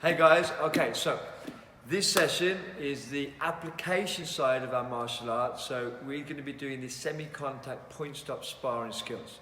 Hey guys, okay, so this session is the application side of our martial arts. So we're going to be doing the semi-contact point-stop sparring skills.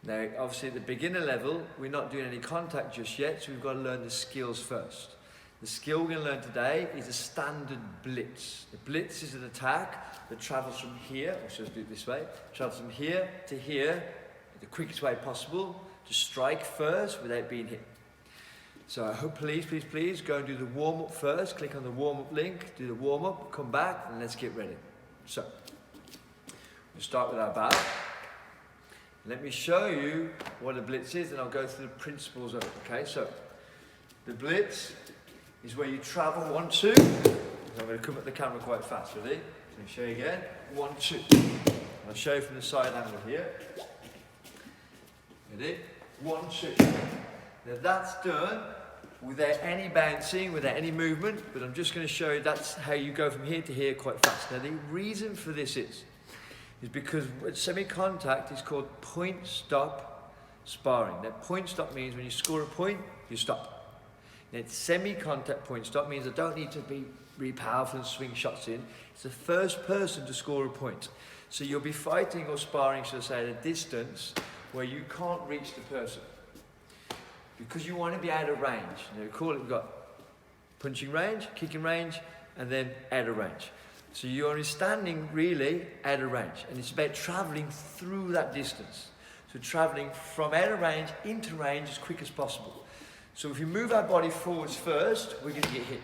Now, obviously at the beginner level, we're not doing any contact just yet, so we've got to learn the skills first. The skill we're going to learn today is a standard blitz. The blitz is an attack that travels from here, or should I do it this way, travels from here to here, the quickest way possible, to strike first without being hit. So I hope, please go and do the warm-up first. Click on the warm-up link, do the warm-up, come back, and let's get ready. So, we'll start with our bow. Let me show you what a blitz is, and I'll go through the principles of it, okay? So, the blitz is where you travel 1, 2. I'm going to come at the camera quite fast, ready? Let me show you again. 1, 2. I'll show you from the side angle here. Ready? 1, 2. Now that's done without any bouncing, without any movement, but I'm just going to show you that's how you go from here to here quite fast. Now the reason for this is because semi-contact is called point-stop sparring. Now point-stop means when you score a point, you stop. Now semi-contact point-stop means I don't need to be really powerful and swing shots in. It's the first person to score a point. So you'll be fighting or sparring, should I say, at a distance where you can't reach the person. Because you want to be out of range. Now, we've got punching range, kicking range, and then out of range. So you're only standing really out of range, and it's about traveling through that distance. So traveling from out of range into range as quick as possible. So if we move our body forwards first, we're going to get hit.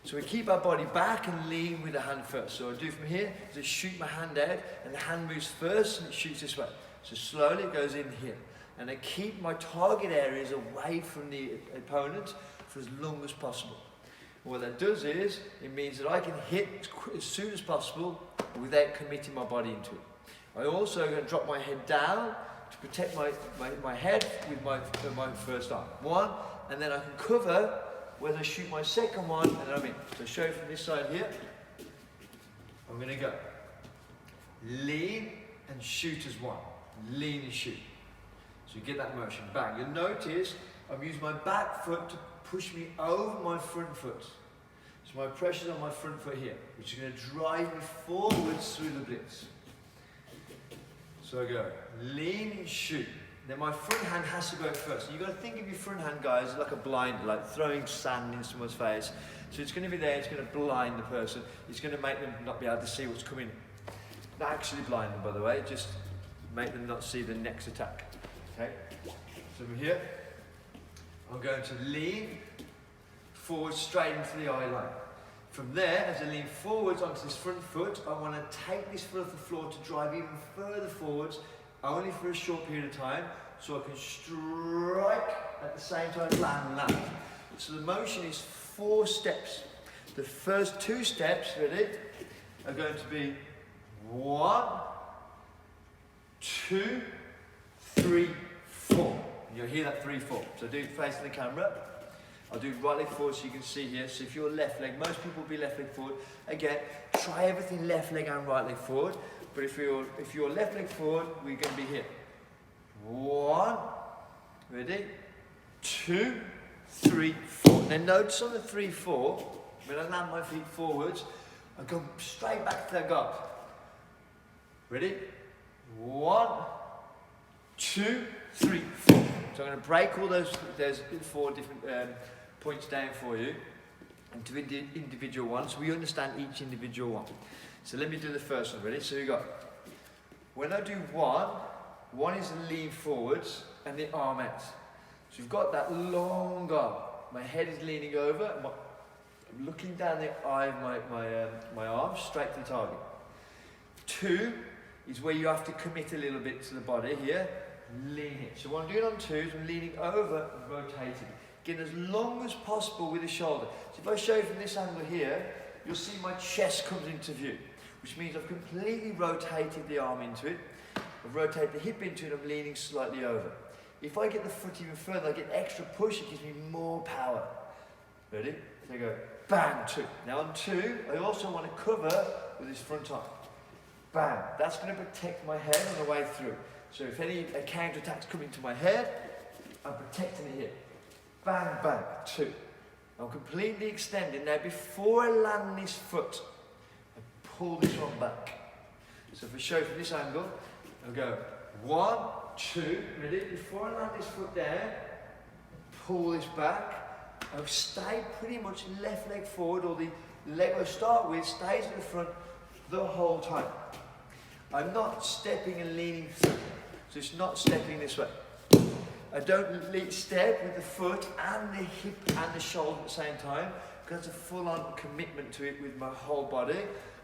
So we keep our body back and lean with the hand first. So I do from here, just shoot my hand out, and the hand moves first, and it shoots this way. So slowly it goes in here. And I keep my target areas away from the opponent for as long as possible. And what that does is, it means that I can hit as soon as possible without committing my body into it. I also going to drop my head down to protect my head with my first arm. 1, and then I can cover when I shoot my second one, and then I'm in. So show you from this side here. I'm going to go lean and shoot as 1. Lean and shoot. So you get that motion, bang. You'll notice I'm using my back foot to push me over my front foot. So my pressure's on my front foot here, which is going to drive me forwards through the blitz. So I go, lean and shoot. Then my front hand has to go first. So you've got to think of your front hand, guys, like a blinder, like throwing sand in someone's face. So it's going to be there, it's going to blind the person. It's going to make them not be able to see what's coming. Not actually blind them, by the way, just make them not see the next attack. Okay, so from here, I'm going to lean forward straight into the eye line. From there, as I lean forwards onto this front foot, I want to take this foot off the floor to drive even further forwards, only for a short period of time, so I can strike at the same time, land. So the motion is 4 steps. The first 2 steps, ready, are going to be 1, 2, 3, 4. You'll hear that 3, 4. So do it facing the camera. I'll do right leg forward so you can see here. So if you're left leg, most people will be left leg forward. Again, try everything left leg and right leg forward. But if you're left leg forward, we're going to be here. 1, ready, 2, 3, 4. Now notice on the 3, 4, when I land my feet forwards, I go straight back to that guard. Ready? 1, 2, 3, 4. So I'm going to break all those 4 different points down for you into individual ones, so we understand each individual one. So let me do the first one, ready? So you got, when I do 1 is the lean forwards and the arm out. So you've got that long arm. My head is leaning over, I'm looking down the eye of my arm, straight to the target. 2 is where you have to commit a little bit to the body here. Lean it. So what I'm doing on 2 is I'm leaning over and rotating. Getting as long as possible with the shoulder. So if I show you from this angle here, you'll see my chest comes into view, which means I've completely rotated the arm into it. I've rotated the hip into it, I'm leaning slightly over. If I get the foot even further, I get extra push, it gives me more power. Ready? So I go, bang, 2. Now on 2, I also want to cover with this front arm. Bang. That's going to protect my head on the way through. So if any counter-attacks come into my head, I'm protecting it here. Bang, bang, 2. I'm completely extending. Now before I land this foot, I pull this one back. So if I show from this angle, I'll go 1, 2, ready? Before I land this foot down, pull this back. I'll stay pretty much left leg forward, or the leg I start with stays at the front the whole time. I'm not stepping and leaning through, so it's not stepping this way. I don't step with the foot and the hip and the shoulder at the same time, because it's a full-on commitment to it with my whole body.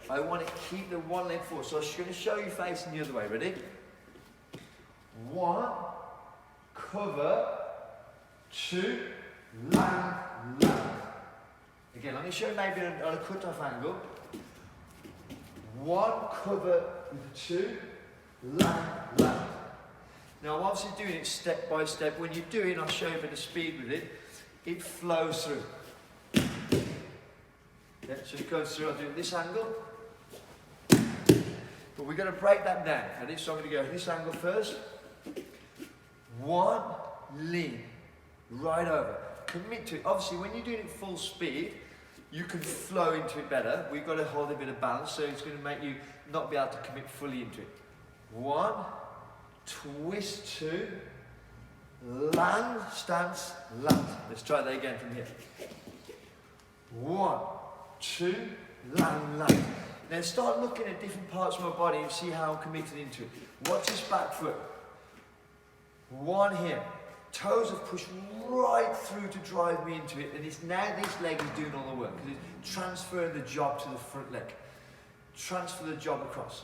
I want to keep the one leg forward. So I'm just going to show you facing the other way. Ready? 1, cover, 2, land, land. Again, I'm going to show you maybe on a cut-off angle. 1, cover with 2, land, land. Now I'm obviously doing it step by step. When you do it, I'll show you a bit of speed with it. It flows through. Yeah, so it goes through. I'll do it this angle. But we're going to break that down. And so I'm going to go this angle first. 1, lean, right over. Commit to it. Obviously, when you're doing it full speed, you can flow into it better. We've got to hold a bit of balance, so it's going to make you not be able to commit fully into it. 1, twist 2, land, stance, land. Let's try that again from here. 1, 2, land, land. Then start looking at different parts of my body and see how I'm committed into it. Watch this back foot. 1 here. Toes have pushed right through to drive me into it, and it's now this leg is doing all the work, because it's transferring the job to the front leg. Transfer the job across.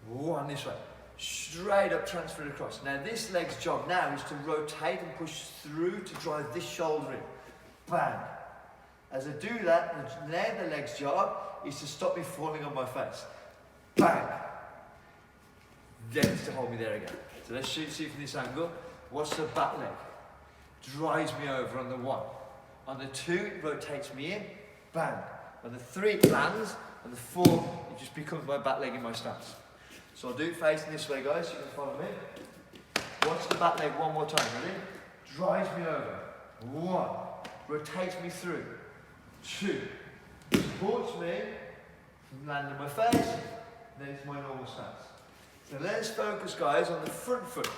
1 this way. Straight up transfer it across. Now this leg's job now is to rotate and push through to drive this shoulder in. Bang. As I do that, now the leg's job is to stop me falling on my face. Bang. Then it's to hold me there again. So let's see from this angle. Watch the back leg. Drives me over on the 1. On the 2, it rotates me in. Bang. On the 3, it lands. On the 4, it just becomes my back leg in my stance. So I'll do it facing this way, guys, so you can follow me. Watch the back leg one more time, ready? Drives me over. 1, rotates me through. 2, supports me from landing my face, then it's my normal stance. So let's focus, guys, on the front foot.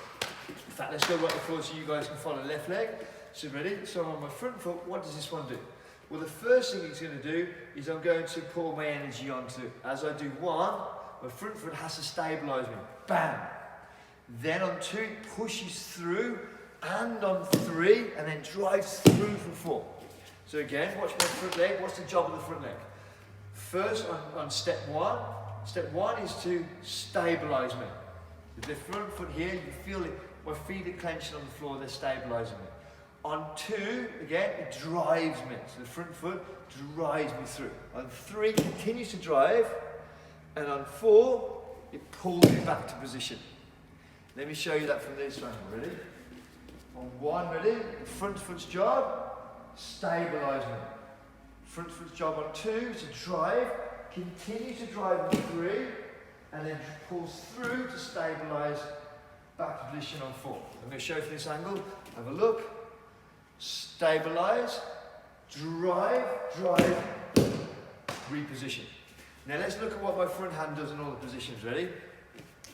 In fact, let's go right before so you guys can follow the left leg. So ready? So on my front foot, what does this one do? Well, the first thing it's going to do is I'm going to pour my energy onto it. As I do 1, my front foot has to stabilise me. Bam! Then on 2, it pushes through, and on 3, and then drives through for 4. So again, watch my front leg. What's the job of the front leg? First, on step 1, step 1 is to stabilise me. With the front foot here, you feel it. My feet are clenching on the floor, they're stabilising me. On 2, again, it drives me. So the front foot drives me through. On 3, it continues to drive. And on 4, it pulls me back to position. Let me show you that from this angle. Ready? On 1, ready? The front foot's job, stabilise me. Front foot's job on 2 is to drive, continue to drive on 3, and then pulls through to stabilise back to position on 4. I'm going to show you from this angle. Have a look. Stabilise, drive, drive, reposition. Now let's look at what my front hand does in all the positions. Ready?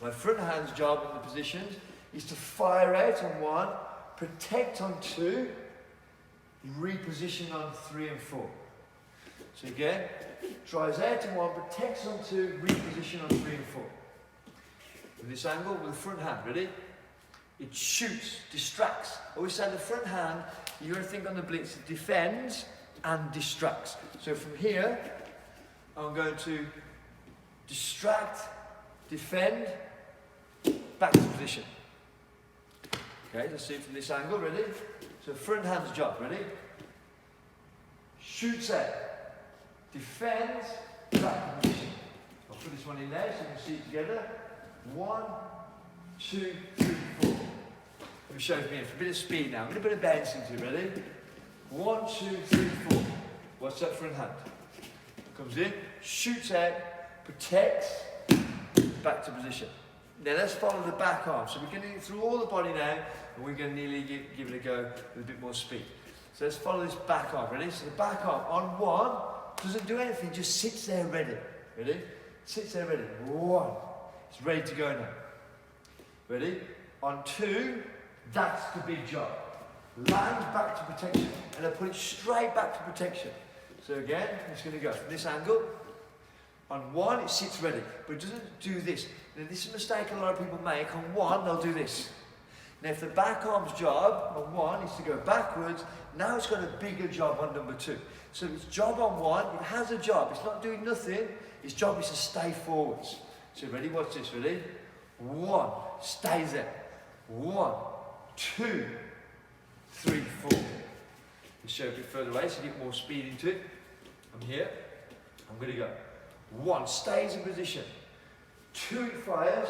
My front hand's job in the positions is to fire out on 1, protect on 2, reposition on 3 and 4. So again, drives out on 1, protects on 2, reposition on 3 and 4. With this angle, with the front hand, ready? It shoots, distracts. I always say the front hand, you're going to think on the Blitz, it defends and distracts. So from here, I'm going to distract, defend, back to position. Okay, let's see it from this angle, ready? So front hand's job, ready? Shoots out, defends, back to position. I'll put this one in there so you can see it together. 1, 2, 3, 4. Let me show you here for a bit of speed now. I'm going to put a bounce into it, ready? 1, 2, 3, 4. What's that front hand? Comes in, shoots out, protects, back to position. Now let's follow the back arm. So we're going to get through all the body now, and we're going to nearly give it a go with a bit more speed. So let's follow this back arm, ready? So the back arm on one, doesn't do anything, just sits there ready. Ready? Sits there ready. One. It's ready to go now. Ready? On two, that's the big job. Lands back to protection. And I put it straight back to protection. So again, it's going to go from this angle. On one, it sits ready. But it doesn't do this. Now this is a mistake a lot of people make. On one, they'll do this. Now if the back arm's job on one is to go backwards, now it's got a bigger job on number two. So its job on one, it has a job. It's not doing nothing. Its job is to stay forwards. So ready? Watch this. Ready? One. Stays there. 1, 2, 3, 4. Let's show a bit further away so you get more speed into it. I'm here. I'm going to go. 1. Stays in position. 2. It fires.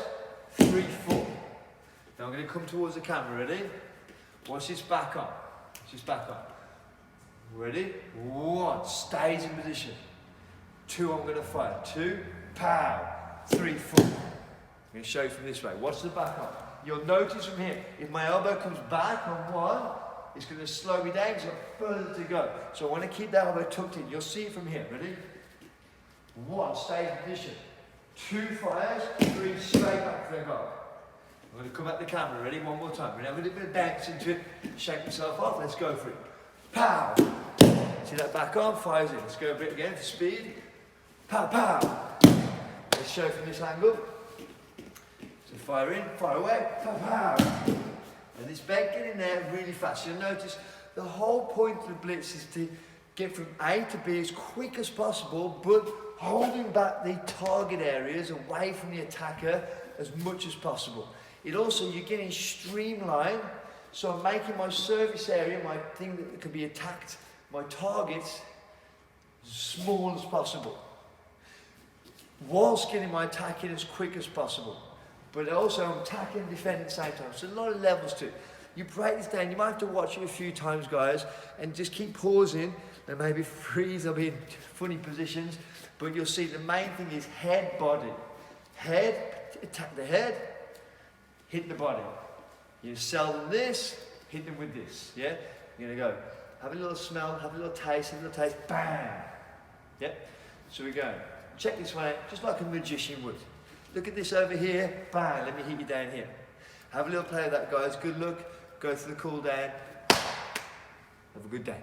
3, 4. Now I'm going to come towards the camera. Ready? Watch this back on. Watch this back on. Ready? 1. Stays in position. 2. I'm going to fire. 2. Pow. 3, 4. I'm going to show you from this way. Watch the back on. You'll notice from here, if my elbow comes back on one, it's going to slow me down because I've got further to go. So I want to keep that elbow tucked in. You'll see it from here. Ready? 1. Stays in position. 2. Fires. 3. Straight back for the goal. I'm going to come at the camera. Ready? One more time. We're going to have a little bit of bounce into it. Shake myself off. Let's go for it. Pow! See that back arm? Fires in. Let's go a bit again for speed. Pow, pow! Let's show from this angle. So fire in, fire away, pow, pow. And this bag, get in there really fast. You'll notice the whole point of the blitz is to get from A to B as quick as possible, but holding back the target areas away from the attacker as much as possible. It also, you're getting streamlined, so I'm making my service area, my thing that can be attacked, my targets, as small as possible, whilst getting my attack in as quick as possible. But also I'm attacking and defending at the same time. So a lot of levels to it. You break this down, you might have to watch it a few times, guys, and just keep pausing and maybe freeze. I'll be in funny positions, but you'll see the main thing is head, body. Head, attack the head, hit the body. You sell them this, hit them with this, yeah? You're gonna go, have a little smell, have a little taste, bang! Yeah? So we go, check this one out, just like a magician would. Look at this over here, bang, let me hit you down here. Have a little play with that, guys. Good luck, go through the cool down. Have a good day.